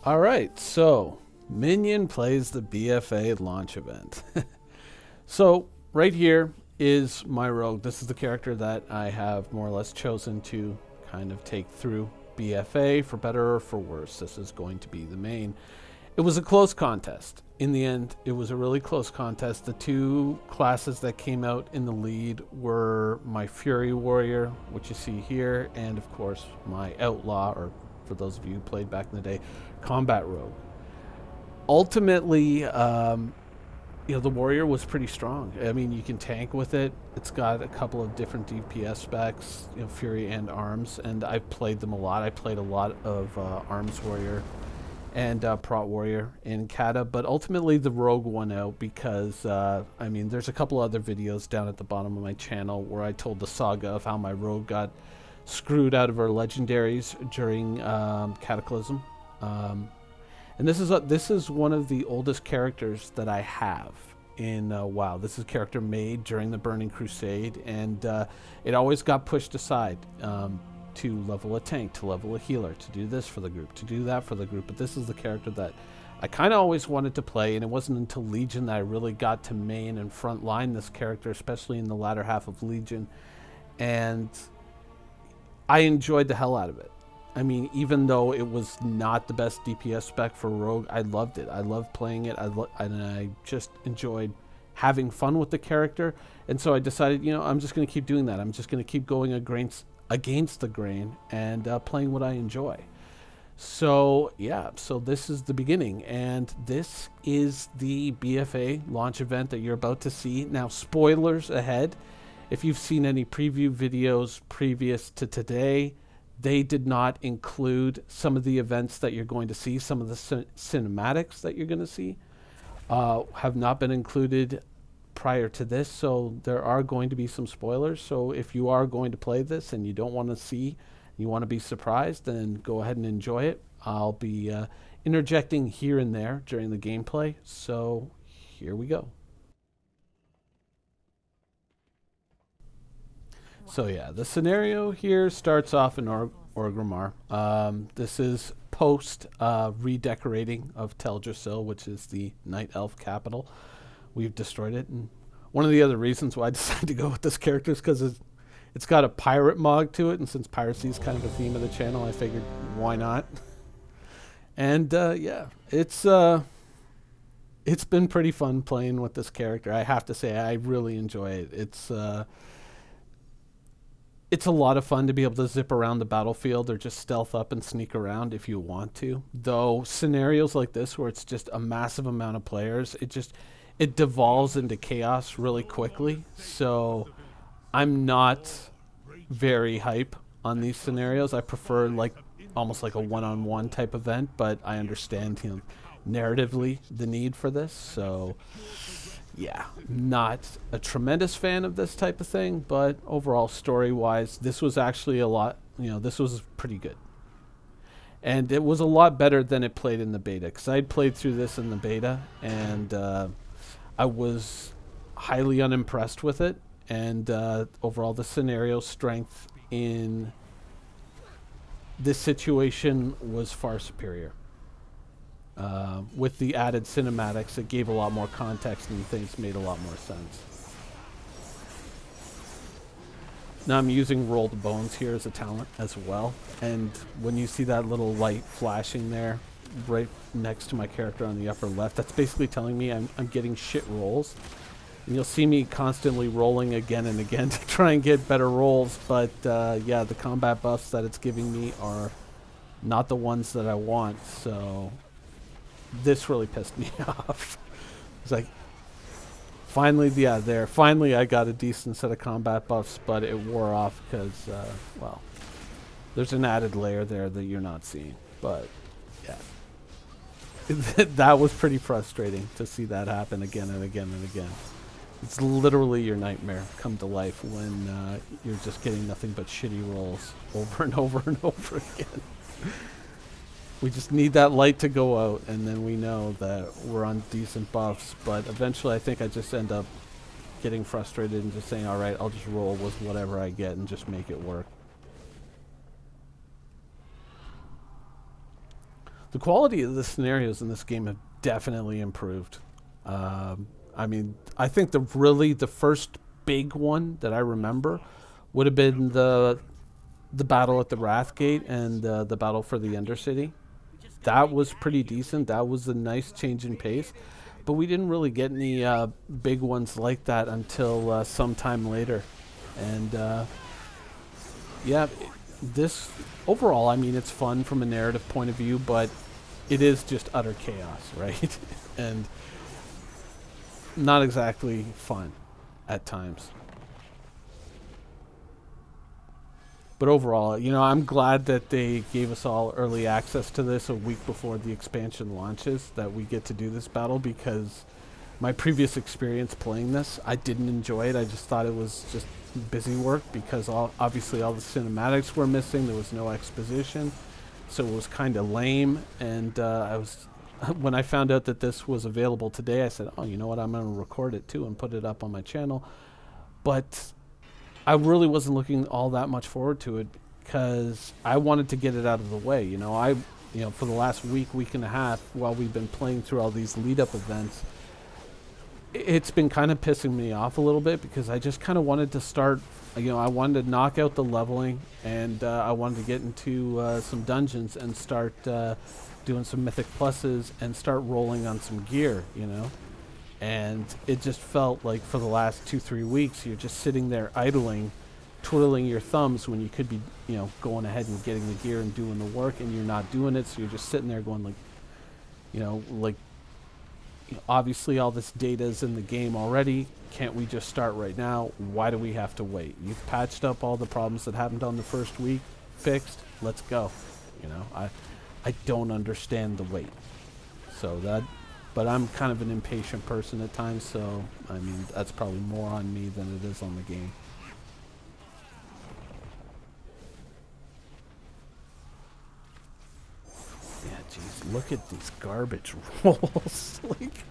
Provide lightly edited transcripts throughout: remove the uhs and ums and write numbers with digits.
All right, so Minion plays the BFA launch event. So right here is my rogue. This is the character that I have more or less chosen to kind of take through BFA for better or for worse. This is going to be the main. It was a close contest. In the end, it was a really close contest. The two classes that came out in the lead were my Fury Warrior, which you see here, and of course my Outlaw, or for those of you who played back in the day, Combat Rogue. Ultimately, the Warrior was pretty strong. I mean, you can tank with it. It's got a couple of different DPS specs, Fury and Arms, and I've played them a lot. I played a lot of Arms Warrior and Prot Warrior in Kata, but ultimately the Rogue won out because, there's a couple other videos down at the bottom of my channel where I told the saga of how my Rogue got screwed out of her legendaries during Cataclysm. And this is one of the oldest characters that I have in WoW. This is a character made during the Burning Crusade, and it always got pushed aside to level a tank, to level a healer, to do this for the group, to do that for the group. But this is the character that I kind of always wanted to play, and it wasn't until Legion that I really got to main and front line this character, especially in the latter half of Legion. And I enjoyed the hell out of it. I mean, even though it was not the best DPS spec for Rogue, I loved it. I loved playing it, and I just enjoyed having fun with the character. And so I decided, I'm just going to keep doing that. I'm just going to keep going against the grain and playing what I enjoy. So, so this is the beginning, and this is the BFA launch event that you're about to see. Now, spoilers ahead. If you've seen any preview videos previous to today, they did not include some of the events that you're going to see. Some of the cinematics that you're going to see have not been included prior to this, so there are going to be some spoilers. So if you are going to play this and you don't want to see, you want to be surprised, then go ahead and enjoy it. I'll be interjecting here and there during the gameplay, so here we go. So the scenario here starts off in Orgrimmar. This is post redecorating of Teldrassil, which is the Night Elf capital. We've destroyed it, and one of the other reasons why I decided to go with this character is because it's got a pirate mog to it, and since piracy is kind of a theme of the channel, I figured why not. And it's been pretty fun playing with this character. I have to say, I really enjoy it. It's a lot of fun to be able to zip around the battlefield or just stealth up and sneak around if you want to. Though scenarios like this where it's just a massive amount of players, it devolves into chaos really quickly. So I'm not very hype on these scenarios. I prefer almost like a one-on-one type event, but I understand narratively the need for this. So not a tremendous fan of this type of thing, but overall story-wise, this was actually this was pretty good. And it was a lot better than it played in the beta, because I'd played through this in the beta, and I was highly unimpressed with it. And overall, the scenario strength in this situation was far superior. With the added cinematics, it gave a lot more context and things made a lot more sense. Now I'm using Rolled Bones here as a talent as well, and when you see that little light flashing there right next to my character on the upper left, that's basically telling me I'm getting shit rolls. And you'll see me constantly rolling again and again to try and get better rolls, but the combat buffs that it's giving me are not the ones that I want, so this really pissed me off. It's like, finally I got a decent set of combat buffs, but it wore off because, there's an added layer there that you're not seeing. But, that was pretty frustrating to see that happen again and again and again. It's literally your nightmare come to life when you're just getting nothing but shitty rolls over and over and over again. We just need that light to go out, and then we know that we're on decent buffs. But eventually I think I just end up getting frustrated and just saying, all right, I'll just roll with whatever I get and just make it work. The quality of the scenarios in this game have definitely improved. I mean, I think the first big one that I remember would have been the battle at the Wrathgate and the battle for the Undercity. That was pretty decent. That was a nice change in pace. But we didn't really get any big ones like that until sometime later. And yeah, this overall, I mean, it's fun from a narrative point of view, but it is just utter chaos, right? And not exactly fun at times. But overall, you know, I'm glad that they gave us all early access to this a week before the expansion launches, that we get to do this battle, because my previous experience playing this, I didn't enjoy it. I just thought it was just busy work, because obviously all the cinematics were missing. There was no exposition, so it was kind of lame. And when I found out that this was available today, I said, oh, you know what, I'm going to record it too and put it up on my channel. But I really wasn't looking all that much forward to it, because I wanted to get it out of the way. You know, for the last week and a half, while we've been playing through all these lead-up events, it's been kind of pissing me off a little bit, because I just kind of wanted to start, you know, I wanted to knock out the leveling, and I wanted to get into some dungeons and start doing some Mythic Pluses and start rolling on some gear, you know. And it just felt like for the last 2-3 weeks, you're just sitting there idling, twiddling your thumbs, when you could be, you know, going ahead and getting the gear and doing the work, and you're not doing it. So you're just sitting there going like, you know, obviously all this data is in the game already. Can't we just start right now? Why do we have to wait? You've patched up all the problems that happened on the first week, fixed. Let's go. You know, I don't understand the wait. So that. But I'm kind of an impatient person at times, so, I mean, that's probably more on me than it is on the game. Yeah, jeez, look at these garbage rolls. Like,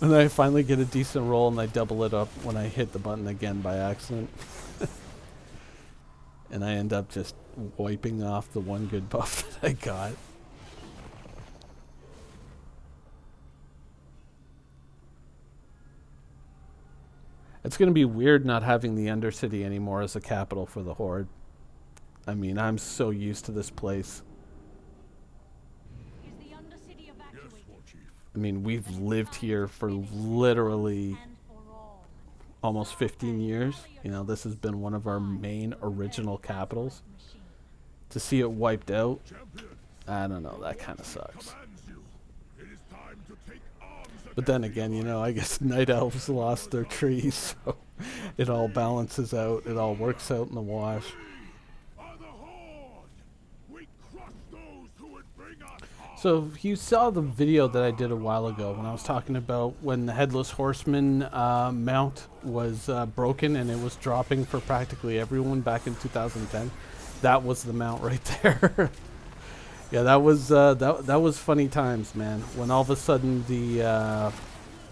and I finally get a decent roll, and I double it up when I hit the button again by accident. And I end up just wiping off the one good buff that I got. It's going to be weird not having the Undercity anymore as a capital for the Horde. I mean, I'm so used to this place. Is the Undercity evacuated? I mean, we've lived here for literally almost 15 years. You know, this has been one of our main original capitals. To see it wiped out, I don't know, that kind of sucks. But then again, you know, I guess Night Elves lost their trees, so it all balances out. It all works out in the wash. So if you saw the video that I did a while ago when I was talking about when the Headless Horseman mount was broken and it was dropping for practically everyone back in 2010, that was the mount right there. Yeah, that was funny times, man. When all of a sudden the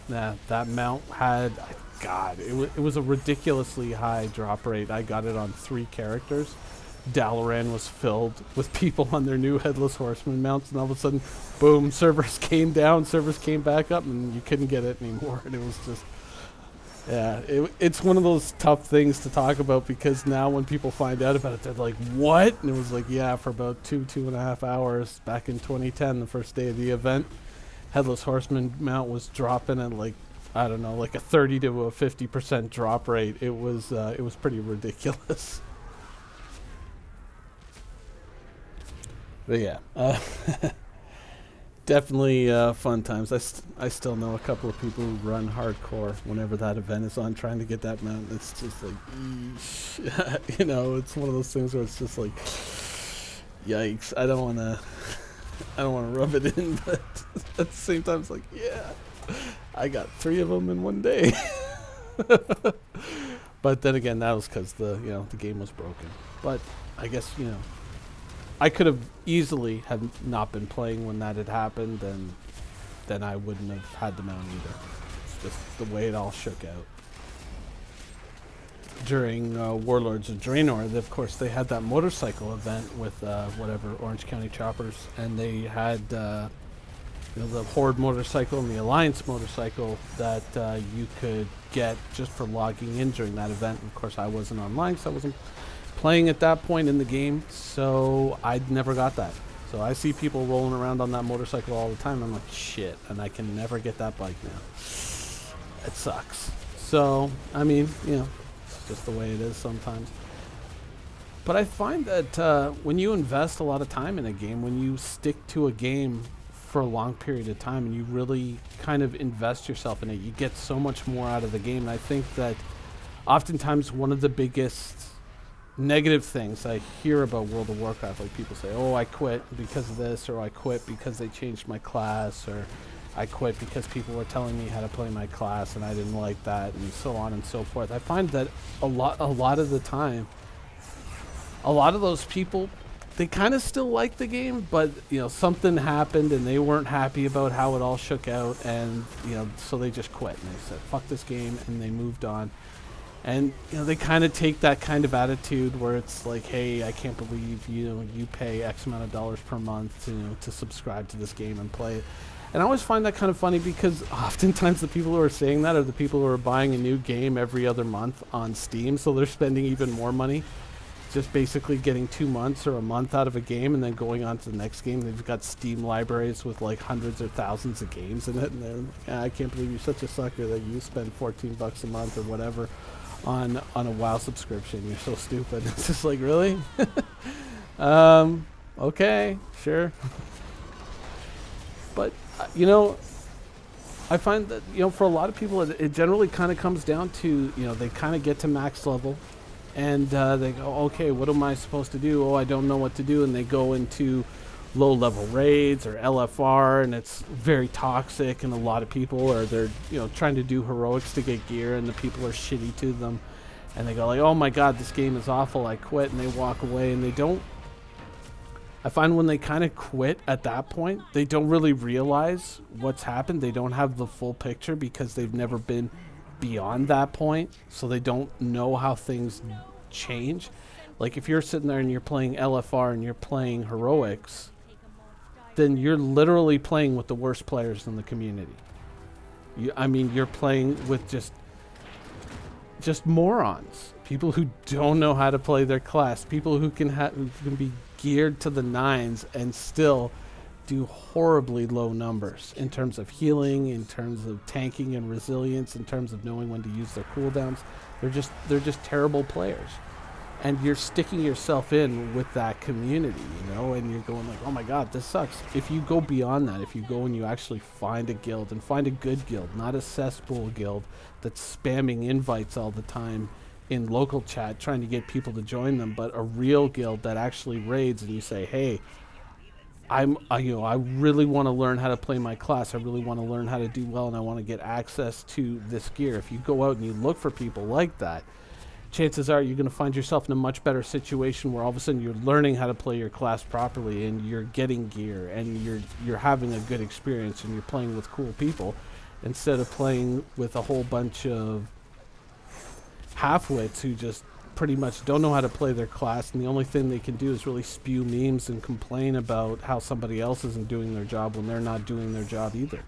that mount had, God, it was a ridiculously high drop rate. I got it on 3 characters. Dalaran was filled with people on their new Headless Horseman mounts, and all of a sudden, boom, servers came down, servers came back up, and you couldn't get it anymore. And it was just, yeah, it's one of those tough things to talk about, because now when people find out about it, they're like, what? And it was like, yeah, for about 2.5 hours back in 2010, the first day of the event, Headless Horseman mount was dropping at like, I don't know, like a 30 to a 50% drop rate. It was pretty ridiculous. But yeah, definitely fun times. I still know a couple of people who run hardcore whenever that event is on, trying to get that mount. It's just like, eesh. You know, it's one of those things where it's just like, yikes. I don't want to rub it in, but at the same time, it's like, yeah, I got 3 of them in one day. But then again, that was because the game was broken. But I guess, you know, I could have easily have not been playing when that had happened, and then I wouldn't have had the mount either. It's just the way it all shook out. during Warlords of Draenor. Of course, they had that motorcycle event with whatever Orange County Choppers, and they had you know, the Horde motorcycle and the Alliance motorcycle that you could get just for logging in during that event. And of course, I wasn't online, so I wasn't playing at that point in the game, so I never got that. So I see people rolling around on that motorcycle all the time. I'm like, shit, and I can never get that bike now. It sucks. So, I mean, you know, it's just the way it is sometimes. But I find that when you invest a lot of time in a game, when you stick to a game for a long period of time and you really kind of invest yourself in it, you get so much more out of the game. And I think that oftentimes one of the biggest negative things I hear about World of Warcraft, like people say, oh, I quit because of this, or I quit because they changed my class, or I quit because people were telling me how to play my class and I didn't like that, and so on and so forth. I find that a lot of the time, a lot of those people, they kind of still like the game, but you know, something happened and they weren't happy about how it all shook out, and you know, so they just quit and they said fuck this game, and they moved on. And you know, they kind of take that kind of attitude where it's like, hey, I can't believe you pay X amount of dollars per month to subscribe to this game and play it. And I always find that kind of funny, because oftentimes the people who are saying that are the people who are buying a new game every other month on Steam, so they're spending even more money just basically getting 2 months or a month out of a game and then going on to the next game. They've got Steam libraries with like hundreds or thousands of games in it, and they're like, I can't believe you're such a sucker that you spend 14 bucks a month or whatever on a WoW subscription. You're so stupid. It's just like, really? Okay, sure. But you know, I find that, you know, for a lot of people, it generally kind of comes down to, you know, they kind of get to max level and they go, okay, what am I supposed to do? Oh, I don't know what to do. And they go into low level raids or LFR, and it's very toxic, and a lot of people are, they're, you know, trying to do heroics to get gear, and the people are shitty to them, and they go like, oh my god, this game is awful, I quit, and they walk away. And they don't, I find when they kind of quit at that point, they don't really realize what's happened. They don't have the full picture because they've never been beyond that point, so they don't know how things change. Like if you're sitting there and you're playing LFR and you're playing heroics, then you're literally playing with the worst players in the community. I mean, you're playing with just morons, people who don't know how to play their class, people who can be geared to the nines and still do horribly low numbers in terms of healing, in terms of tanking and resilience, in terms of knowing when to use their cooldowns. They're just terrible players. And you're sticking yourself in with that community, you know, and you're going like, oh my god, this sucks. If you go beyond that, if you go and you actually find a guild, and find a good guild, not a cesspool guild that's spamming invites all the time in local chat trying to get people to join them, but a real guild that actually raids, and you say, hey, I really want to learn how to play my class, I really want to learn how to do well, and I want to get access to this gear. If you go out and you look for people like that, chances are you're going to find yourself in a much better situation where all of a sudden you're learning how to play your class properly, and you're getting gear, and you're having a good experience, and you're playing with cool people instead of playing with a whole bunch of half-wits who just pretty much don't know how to play their class, and the only thing they can do is really spew memes and complain about how somebody else isn't doing their job when they're not doing their job either.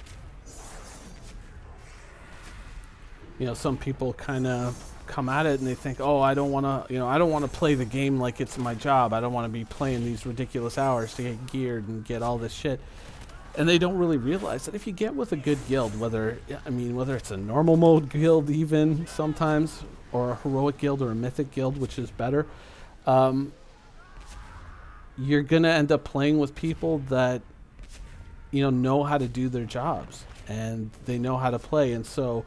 You know, some people kind of come at it and they think, oh, I don't want to play the game like it's my job. I don't want to be playing these ridiculous hours to get geared and get all this shit. And they don't really realize that if you get with a good guild, whether it's a normal mode guild even sometimes, or a heroic guild or a mythic guild, which is better, you're gonna end up playing with people that, you know how to do their jobs, and they know how to play. And so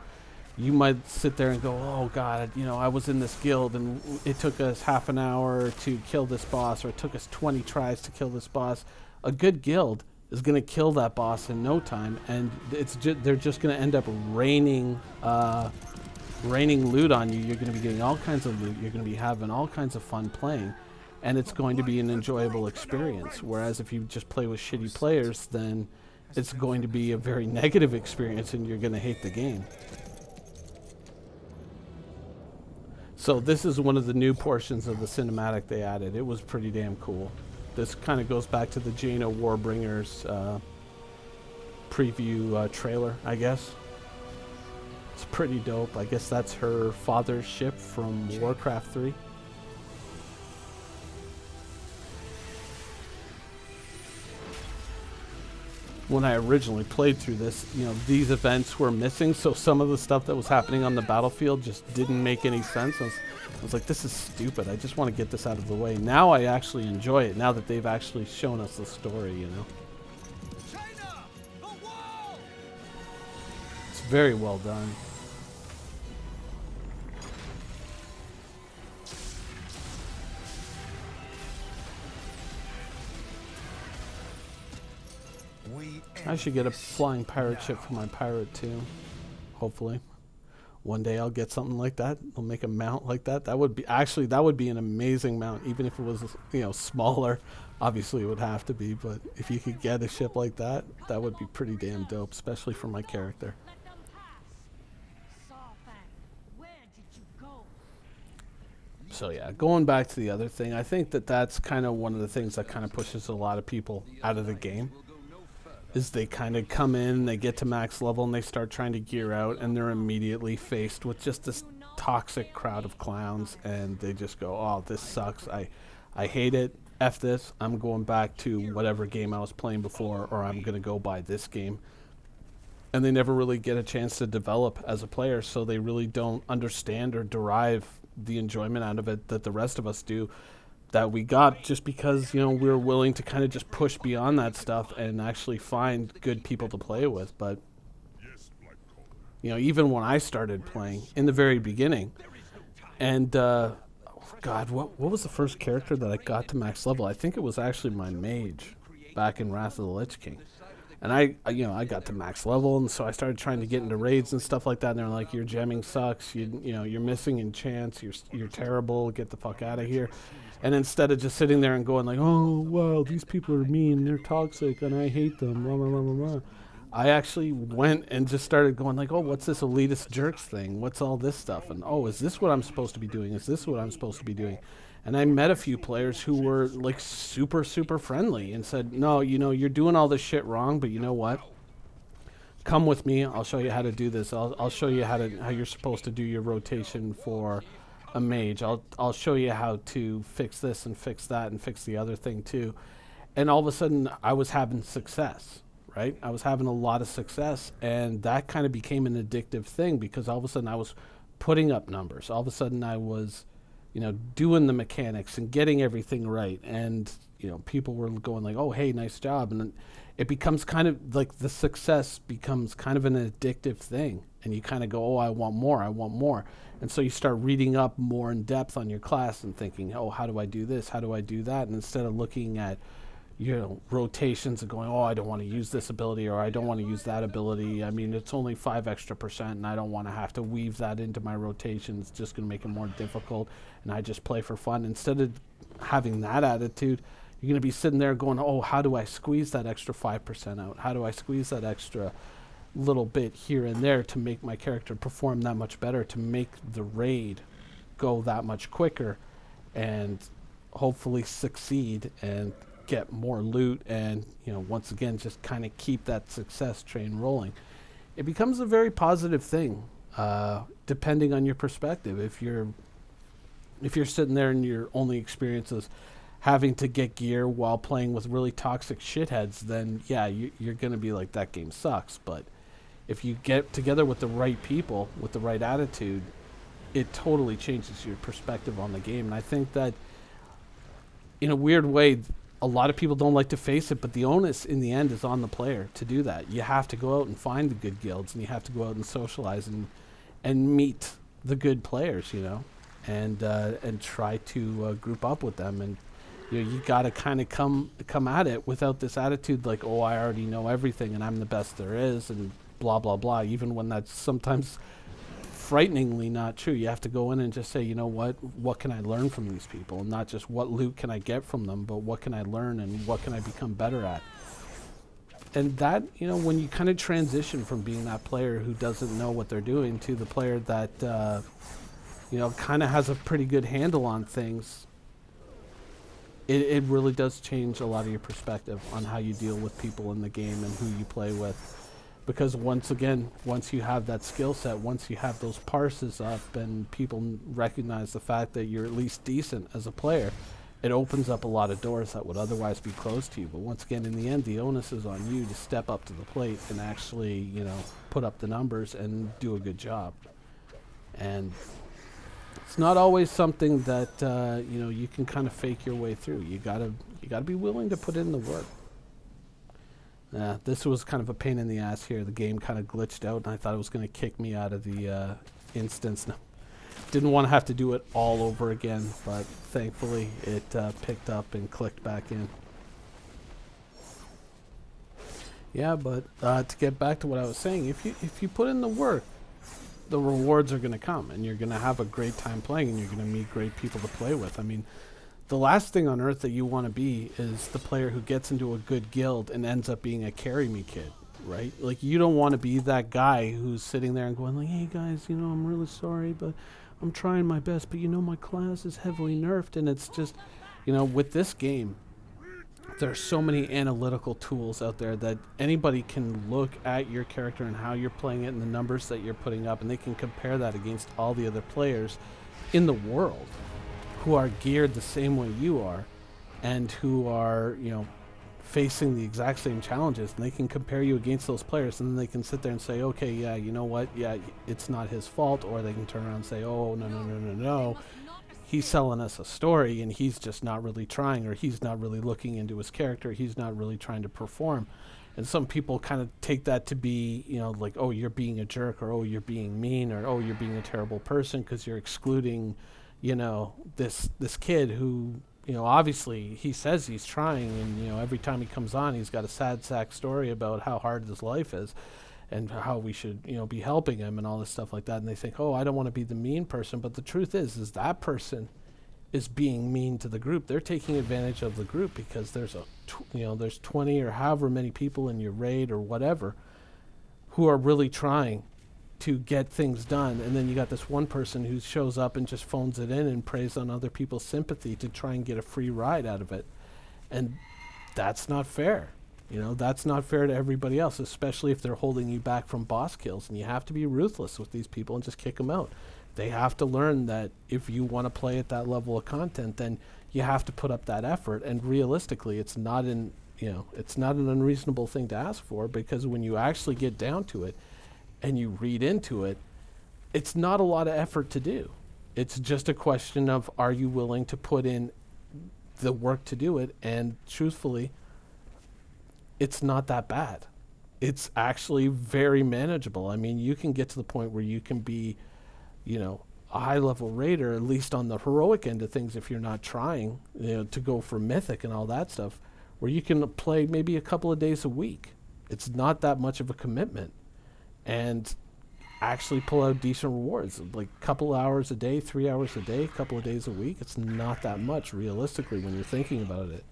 you might sit there and go, oh god, I was in this guild and it took us half an hour to kill this boss, or it took us 20 tries to kill this boss. A good guild is going to kill that boss in no time, and they're just going to end up raining loot on you. You're going to be getting all kinds of loot. You're going to be having all kinds of fun playing, and it's going to be an enjoyable experience. Whereas if you just play with shitty players, then it's going to be a very negative experience, and you're going to hate the game. So this is one of the new portions of the cinematic they added. It was pretty damn cool. This kind of goes back to the Jaina Warbringers preview trailer, I guess. It's pretty dope. I guess that's her father's ship from Warcraft 3. When I originally played through this, you know, these events were missing, so some of the stuff that was happening on the battlefield just didn't make any sense. I was like, this is stupid. I just want to get this out of the way. Now I actually enjoy it, now that they've actually shown us the story, you know. It's very well done. I should get a flying pirate ship for my pirate too. Hopefully. One day I'll get something like that. I'll make a mount like that. That would be an amazing mount, even if it was, you know, smaller. Obviously it would have to be, but if you could get a ship like that, that would be pretty damn dope, especially for my character. So yeah, going back to the other thing, I think that that's kind of one of the things that kind of pushes a lot of people out of the game. Is they kind of come in, they get to max level, and they start trying to gear out, and they're immediately faced with just this toxic crowd of clowns, and they just go, oh, this sucks, I hate it, F this, I'm going back to whatever game I was playing before, or I'm going to go buy this game. And they never really get a chance to develop as a player, so they really don't understand or derive the enjoyment out of it that the rest of us do, that we got just because, you know, we were willing to kind of just push beyond that stuff and actually find good people to play with. But, you know, even when I started playing in the very beginning, and God, what was the first character that I got to max level? I think it was actually my mage back in Wrath of the Lich King. And I got to max level, and so I started trying to get into raids and stuff like that, and they're like, your gemming sucks, you know, you're missing enchants, you're terrible, get the fuck out of here. And instead of just sitting there and going like, oh, wow, these people are mean, they're toxic, and I hate them, blah, blah, blah, blah, blah, I actually went and just started going like, oh, what's this elitist jerks thing? What's all this stuff? And, oh, is this what I'm supposed to be doing? Is this what I'm supposed to be doing? And I met a few players who were like super, super friendly and said, no, you know, you're doing all this shit wrong, but you know what? Come with me. I'll show you how to do this. I'll show you how you're supposed to do your rotation for a mage. I'll show you how to fix this and fix that and fix the other thing too. And all of a sudden I was having success, right? I was having a lot of success, and that kind of became an addictive thing because all of a sudden I was putting up numbers. All of a sudden I was, you know, doing the mechanics and getting everything right, and, you know, people were going like, oh, hey, nice job. And then it becomes kind of like the success becomes kind of an addictive thing, and you kind of go, oh, I want more, I want more. And so you start reading up more in depth on your class and thinking, oh, how do I do this? How do I do that? And instead of looking at, you know, rotations and going, oh, I don't want to use this ability, or I don't want to use that ability. I mean, it's only 5% extra, and I don't want to have to weave that into my rotation. It's just going to make it more difficult, and I just play for fun. Instead of having that attitude, you're going to be sitting there going, oh, how do I squeeze that extra 5% out? How do I squeeze that extra little bit here and there to make my character perform that much better, to make the raid go that much quicker, and hopefully succeed and get more loot, and, you know, once again, just kind of keep that success train rolling. It becomes a very positive thing, depending on your perspective. If you're sitting there and your only experience is having to get gear while playing with really toxic shitheads, then yeah, you're going to be like, that game sucks. But if you get together with the right people, with the right attitude, it totally changes your perspective on the game. And I think that, in a weird way, a lot of people don't like to face it, but the onus in the end is on the player to do that. You have to go out and find the good guilds, and you have to go out and socialize and meet the good players, you know, and try to group up with them. And, you know, you got to kind of come at it without this attitude like, oh, I already know everything and I'm the best there is, and blah, blah, blah. Even when that's sometimes frighteningly not true. You have to go in and just say, you know what can I learn from these people? And not just what loot can I get from them, but what can I learn and what can I become better at? And that, you know, when you kind of transition from being that player who doesn't know what they're doing to the player that you know, kind of has a pretty good handle on things, it really does change a lot of your perspective on how you deal with people in the game and who you play with. Because once again, once you have that skill set, once you have those parses up and people recognize the fact that you're at least decent as a player, it opens up a lot of doors that would otherwise be closed to you. But once again, in the end, the onus is on you to step up to the plate and actually, you know, put up the numbers and do a good job. And it's not always something that you know, you can kind of fake your way through. You gotta be willing to put in the work. This was kind of a pain in the ass here. The game kind of glitched out, and I thought it was going to kick me out of the instance. No, didn't want to have to do it all over again, but thankfully it picked up and clicked back in. Yeah, but to get back to what I was saying, if you put in the work, the rewards are going to come, and you're going to have a great time playing, and you're going to meet great people to play with. I mean, the last thing on earth that you want to be is the player who gets into a good guild and ends up being a carry me kid, right? Like, you don't want to be that guy who's sitting there and going like, hey guys, you know, I'm really sorry, but I'm trying my best, but you know, my class is heavily nerfed. And it's just, you know, with this game, there are so many analytical tools out there that anybody can look at your character and how you're playing it and the numbers that you're putting up, and they can compare that against all the other players in the world who are geared the same way you are and who are, you know, facing the exact same challenges, and they can compare you against those players, and then they can sit there and say, okay, yeah, you know what, yeah, it's not his fault. Or they can turn around and say, oh, no, he's selling us a story and he's just not really trying, or he's not really looking into his character, he's not really trying to perform. And some people kind of take that to be, you know, like, oh, you're being a jerk, or oh, you're being mean, or oh, you're being a terrible person because you're excluding, you know, this kid who, you know, obviously he says he's trying, and, you know, every time he comes on, he's got a sad sack story about how hard his life is and how we should, you know, be helping him and all this stuff like that. And they think, oh, I don't want to be the mean person. But the truth is that person is being mean to the group. They're taking advantage of the group because there's there's 20 or however many people in your raid or whatever who are really trying to get things done, and then you got this one person who shows up and just phones it in and preys on other people's sympathy to try and get a free ride out of it. And that's not fair. You know, that's not fair to everybody else, especially if they're holding you back from boss kills. And you have to be ruthless with these people and just kick them out. They have to learn that if you want to play at that level of content, then you have to put up that effort. And realistically, it's not an unreasonable thing to ask for, because when you actually get down to it and you read into it, it's not a lot of effort to do. It's just a question of, are you willing to put in the work to do it? And truthfully, it's not that bad. It's actually very manageable. I mean, you can get to the point where you can be, you know, a high-level raider, at least on the heroic end of things, if you're not trying, you know, to go for mythic and all that stuff, where you can play maybe a couple of days a week. It's not that much of a commitment. And actually pull out decent rewards, like a couple hours a day, 3 hours a day, a couple of days a week. It's not that much realistically when you're thinking about it.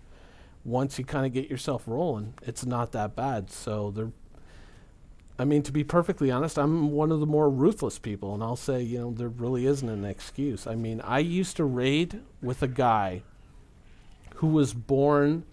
Once you kind of get yourself rolling, it's not that bad. So I mean, to be perfectly honest, I'm one of the more ruthless people, and I'll say, you know, there really isn't an excuse. I mean, I used to raid with a guy who was born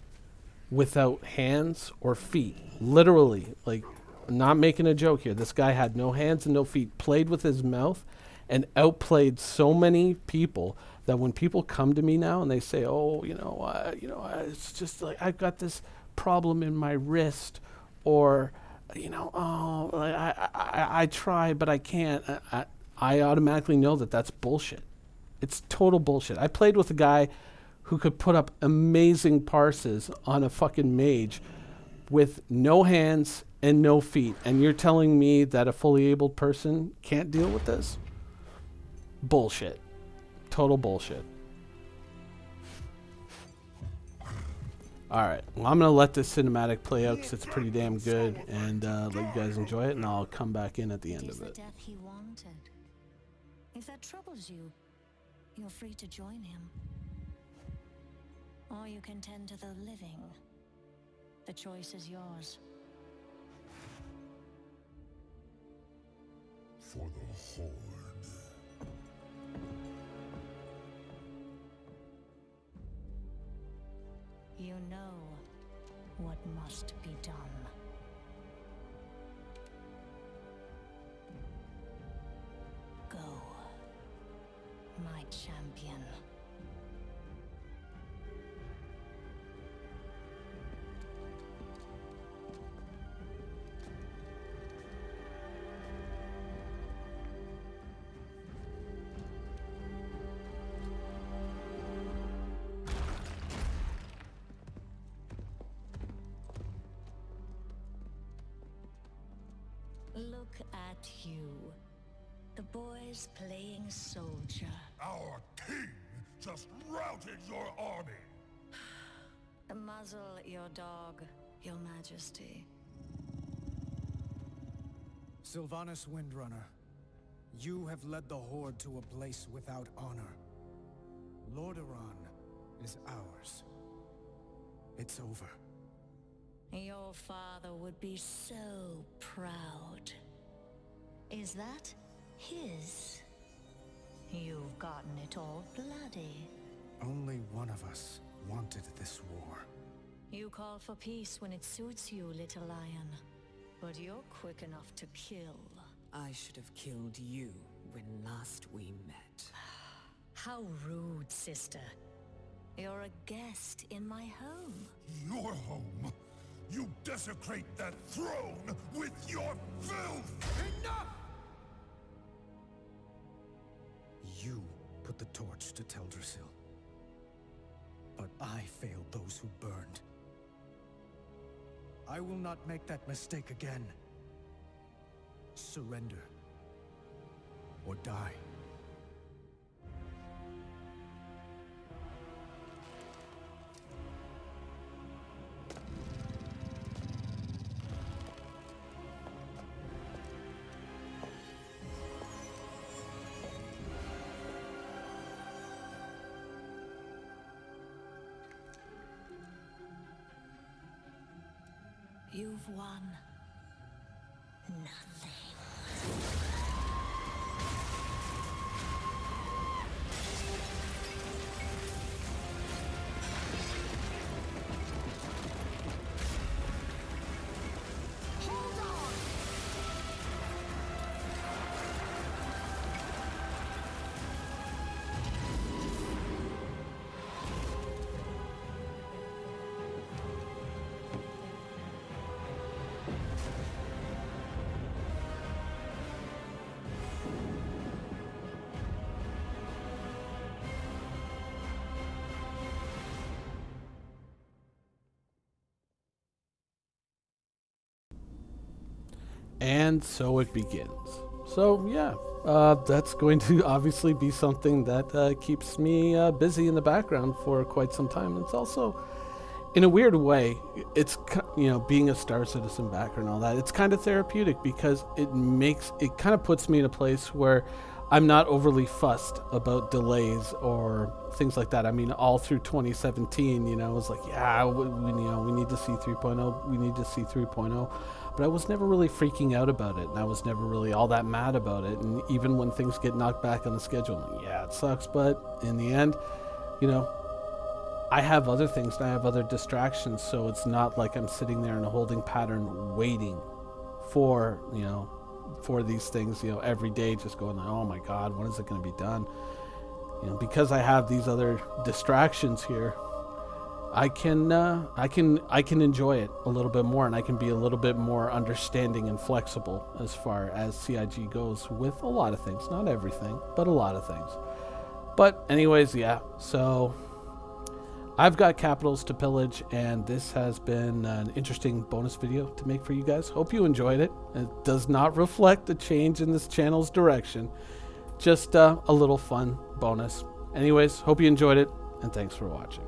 without hands or feet, literally, like, I'm not making a joke here. This guy had no hands and no feet, played with his mouth, and outplayed so many people that when people come to me now and they say, oh, it's just like I've got this problem in my wrist, or, you know, oh, I try, but I can't. I automatically know that that's bullshit. It's total bullshit. I played with a guy who could put up amazing parses on a fucking mage with no hands and no feet, and you're telling me that a fully abled person can't deal with this? Bullshit. Total bullshit. Alright, well, I'm going to let this cinematic play out because it's pretty damn good, and let you guys enjoy it, and I'll come back in at the end of it. Death he wanted. If that troubles you, you're free to join him. Or you can tend to the living. The choice is yours. For the Horde. what must be done. Go, my champion. Look at you. The boy's playing soldier. Our king just routed your army. Muzzle your dog, your majesty. Sylvanas Windrunner, you have led the Horde to a place without honor. Lordaeron is ours. It's over. Your father would be so proud. Is that his? You've gotten it all bloody. Only one of us wanted this war. You call for peace when it suits you, little lion. But you're quick enough to kill. I should have killed you when last we met. How rude, sister. You're a guest in my home. Your home? You desecrate that throne with your filth! Enough! You put the torch to Teldrassil. But I failed those who burned. I will not make that mistake again. Surrender. Or die. You've won nothing. And so it begins. So yeah, that's going to obviously be something that keeps me busy in the background for quite some time. It's also, in a weird way, it's, you know, being a Star Citizen backer and all that, it's kind of therapeutic because it kind of puts me in a place where I'm not overly fussed about delays or things like that. I mean, all through 2017, you know, it was like, yeah, we need to see 3.0, we need to see 3.0. But I was never really freaking out about it, and I was never really all that mad about it. And even when things get knocked back on the schedule, I'm like, yeah, it sucks, but in the end, you know, I have other things and I have other distractions, so it's not like I'm sitting there in a holding pattern waiting for, you know, for these things, you know, every day, just going like, oh my God, when is it going to be done? You know, because I have these other distractions here, I can enjoy it a little bit more, and I can be a little bit more understanding and flexible as far as CIG goes with a lot of things, not everything, but a lot of things. But anyways, yeah, so I've got capitals to pillage, and this has been an interesting bonus video to make for you guys. Hope you enjoyed it. It does not reflect a change in this channel's direction, just a little fun bonus. Anyways, hope you enjoyed it, and thanks for watching.